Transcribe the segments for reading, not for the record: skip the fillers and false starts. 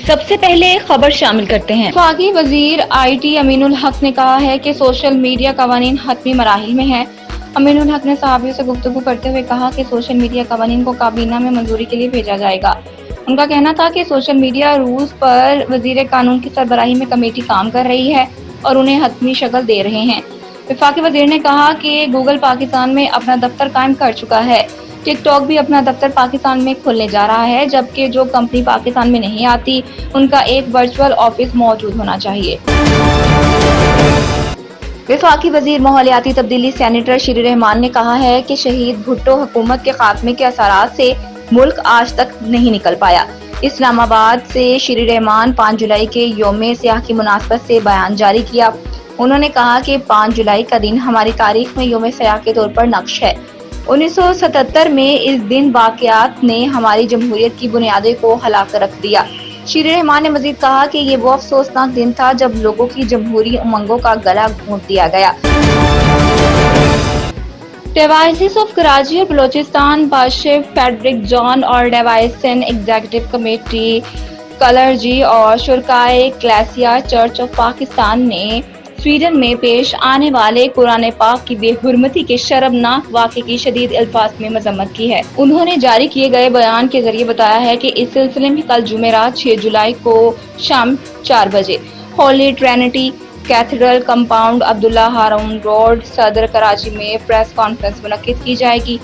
सबसे पहले खबर शामिल करते हैं। वफाकी वजीर IT अमीनुल हक ने कहा है कि सोशल मीडिया कवानीन हतमी मराहिल में है। अमीनुल हक ने सहाफ़ियों से गुफ्तगू करते हुए कहा कि सोशल मीडिया कवानीन को काबीना में मंजूरी के लिए भेजा जाएगा। उनका कहना था कि सोशल मीडिया रूल्स पर वजीर कानून की सरबराही में कमेटी काम कर रही है और उन्हें हतमी शक्ल दे रहे हैं। वफाकी वजीर ने कहा कि गूगल पाकिस्तान में अपना दफ्तर कायम कर चुका है। टिकटॉक भी अपना दफ्तर पाकिस्तान में खोलने जा रहा है, जबकि जो कंपनी पाकिस्तान में नहीं आती उनका एक वर्चुअल ऑफिस मौजूद होना चाहिए। वफाकी वजीर माहौलियाती तब्दीली सेनेटर श्री रहमान ने कहा है कि शहीद भुट्टो हुकूमत के खात्मे के असरात से मुल्क आज तक नहीं निकल पाया। इस्लामाबाद से श्री रहमान 5 जुलाई के यौम सियाह की मुनासबत से बयान जारी किया। उन्होंने कहा कि 5 जुलाई का दिन हमारी तारीख में यौम सियाह के तौर पर नक्श है। 1977 में इस दिन वाक़यात ने हमारी जमहूरियत की बुनियादों को हिला कर रख दिया। श्री रहमान ने मजीद कहा कि ये वो अफसोसनाक दिन था जब लोगों की जमहूरी उमंगों का गला घोंट दिया गया। डिवाइसेस ऑफ कराची और बलोचिस्तान बादशाह फेडरिक जॉन और डिवाइसन एग्जीक्यूटिव कमेटी कलरजी और शुरकाए क्लेसिया चर्च ऑफ पाकिस्तान ने स्वीडन में पेश आने वाले कुरान पाक की बेहुरमती के शर्मनाक वाक़े की शदीद अल्फाज में मजम्मत की है। उन्होंने जारी किए गए बयान के जरिए बताया है कि इस सिलसिले में कल जुमेरात 6 जुलाई को शाम 4 बजे holy trinity cathedral compound Abdullah Haroon road Saddar Karachi में प्रेस कॉन्फ्रेंस मुनक्किद की जाएगी।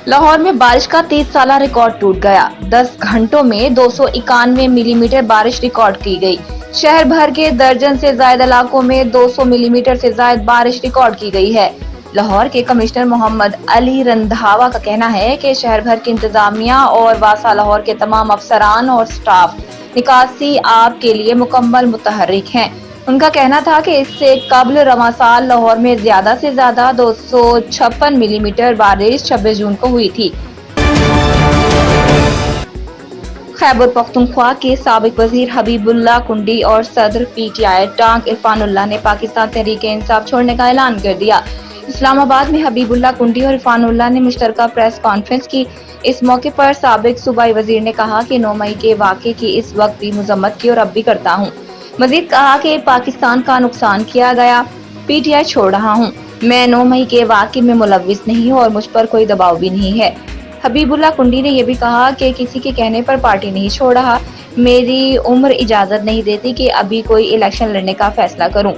लाहौर में बारिश का 30 साला रिकॉर्ड टूट गया। 10 घंटों में 291 मिलीमीटर बारिश रिकॉर्ड की गई। शहर भर के दर्जन से ज्यादा इलाकों में 200 मिलीमीटर से ज्यादा बारिश रिकॉर्ड की गई है। लाहौर के कमिश्नर मोहम्मद अली रंधावा का कहना है कि शहर भर की इंतजामिया और वासा लाहौर के तमाम अफसरान और स्टाफ निकासी आब के लिए मुकम्मल मुतहर्रिक हैं। उनका कहना था कि इससे कबल रवां साल लाहौर में ज्यादा से ज्यादा 256 मिलीमीटर बारिश 26 जून को हुई थी। खैबर पख्तूनख्वा के साबिक वजीर हबीबुल्लाह कुंडी और सदर PTI टांग इरफानुल्लाह ने पाकिस्तान तहरीक इंसाफ छोड़ने का ऐलान कर दिया। इस्लामाबाद में हबीबुल्लाह कुंडी और इरफानुल्लाह ने मुश्तरका प्रेस कॉन्फ्रेंस की। इस मौके पर साबिक सूबाई वजीर ने कहा कि 9 मई के वाक़े की इस वक्त भी मजम्मत की और अब भी करता हूँ। मजीद कहा कि पाकिस्तान का नुकसान किया गया, PTI छोड़ रहा हूँ। मैं 9 मई के वाक़े में मुलव्विस नहीं हूँ और मुझ पर कोई दबाव भी नहीं है। हबीबुल्लाह कुंडी ने यह भी कहा कि किसी के कहने पर पार्टी नहीं छोड़ रहा। मेरी उम्र इजाजत नहीं देती कि अभी कोई इलेक्शन लड़ने का फैसला करूं।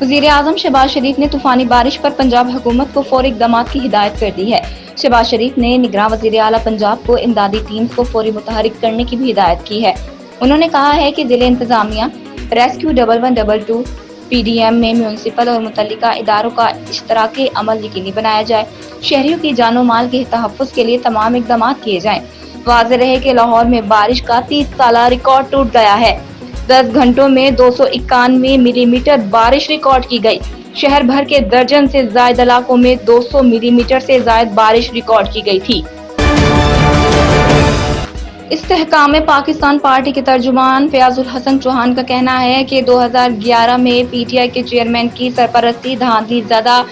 वज़ीर आज़म शहबाज शरीफ ने तूफानी बारिश पर पंजाब हुकूमत को फौरी इक़दामात की हिदायत कर दी है। शहबाज शरीफ ने निगरां वज़ीर आला पंजाब को इमदादी टीम्स को फौरी मुतहरिक करने की भी हिदायत की है। उन्होंने कहा है कि जिले इंतजामिया रेस्क्यू 1112 PDM में म्यूनसिपल और मुतल्लिका इदारों का इश्तराकी अमल यकीनी बनाया जाए। शहरियों की जानो माल के तहफ़्फ़ुज़ के लिए तमाम इक़दाम किए जाएं। वाज़ेह रहे कि लाहौर में बारिश का 30 साला रिकॉर्ड टूट गया है। 10 घंटों में 291 मिलीमीटर बारिश रिकॉर्ड की गई। शहर भर के दर्जन से ज्यादा इलाकों में 200 मिलीमीटर से ज्यादा बारिश रिकॉर्ड की गई थी। इस्तेहकाम पाकिस्तान पार्टी के तर्जुमान फयाजुल हसन चौहान का कहना है कि 2011 में PTI के चेयरमैन की सरपरस्ती धांधली ज़दा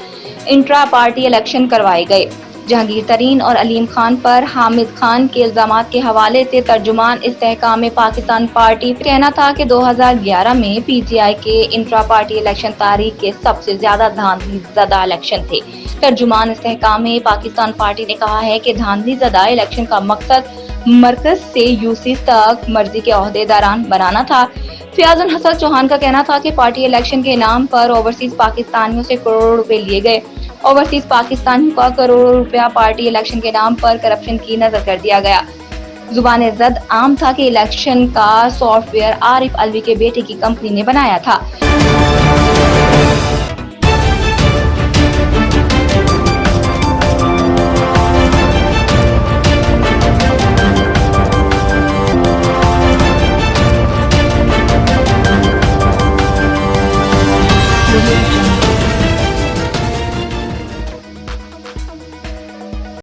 इंट्रा पार्टी इलेक्शन करवाए गए। जहांगीर तरीन और अलीम खान पर हामिद खान के इल्जामात के हवाले से तर्जुमान इस्तेहकाम पाकिस्तान पार्टी कहना था कि 2011 में PTI के इंट्रा पार्टी इलेक्शन तारीख के सबसे ज्यादा धांधली ज़दा इलेक्शन थे। तर्जुमान इस्तेहकाम पाकिस्तान पार्टी ने कहा है कि धांधली ज़दा इलेक्शन का मकसद मरकज से UC तक मर्जी के ओहदेदारान बनाना था। फयाजुल हसन चौहान का कहना था कि पार्टी इलेक्शन के नाम पर ओवरसीज पाकिस्तानियों से करोड़ों रुपए लिए गए। ओवरसीज पाकिस्तानियों का करोड़ों रुपया पार्टी इलेक्शन के नाम पर करप्शन की नजर कर दिया गया। जुबान जद आम था कि इलेक्शन का सॉफ्टवेयर आरिफ अलवी के बेटे की कंपनी ने बनाया था।